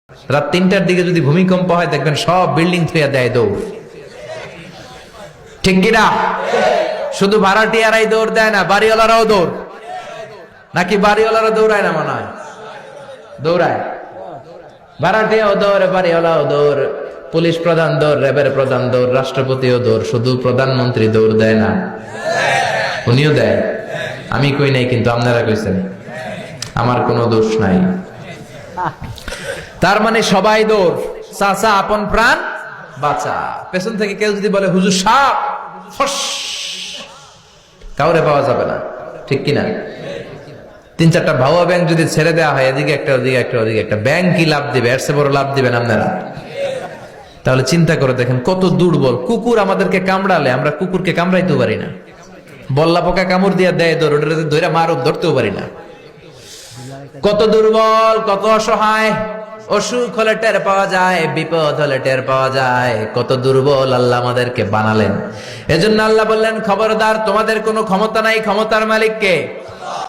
রাত 3টার দিকে যদি ভূমিকম্প হয় দেখবেন সব বিল্ডিং থুইয়া দেয় দৌড়। ঠিক কিনা? শুধু ভাড়াটিয়ারাই দৌড় দেয় না, বাড়িওয়ালারাও দৌড়। নাকি বাড়িওয়ালারা দৌড়ায় না? মনে হয় দৌড়ায়। ভাড়াটিয়াও দৌড়, বাড়িওয়ালাও দৌড়, পুলিশ প্রধান দৌড়, র্যাবের প্রধান দৌড়, রাষ্ট্রপতিও দৌড়। শুধু প্রধানমন্ত্রী দৌড় দেয় না? উনিও দেয়। আমি কই নাই, কিন্তু আপনারা কইছেন। আমার কোনো দোষ নাই। তার মানে সবাই দৌড়। চাচা আপন প্রাণ বাঁচা। পেছন থেকে কেউ যদি বলে হুজুর সাপ, ফস, কাউরে পাওয়া যাবে না। ঠিক কিনা? 3-4টা ভাওয়া ব্যাংক যদি ছেড়ে দেওয়া হয়, এদিকে একটা ওদিকে একটা ওদিকে একটা, ব্যাংক কি লাভ দিবে? এর চেয়ে বড় লাভ দিবেন আপনারা? তাহলে চিন্তা করে দেখেন কত দুর্বল। কুকুর আমাদেরকে কামড়ালে আমরা কুকুরকে কামড়াইতেও পারি না। বল্লা পোকা কামড় দিয়া দেয় দৌড়, ওটা ধরে মারুক, ধরতেও পারি না। কত দুর্বল, কত অসহায়। অসুখ হলে টের পাওয়া যায়, বিপদ হলে টের পাওয়া যায়। কত দুর্বল আল্লাহ আমাদেরকে বানালেন। এজন্য আল্লাহ বললেন, খবরদার, তোমাদের কোনো ক্ষমতা নাই, ক্ষমতার মালিক কে?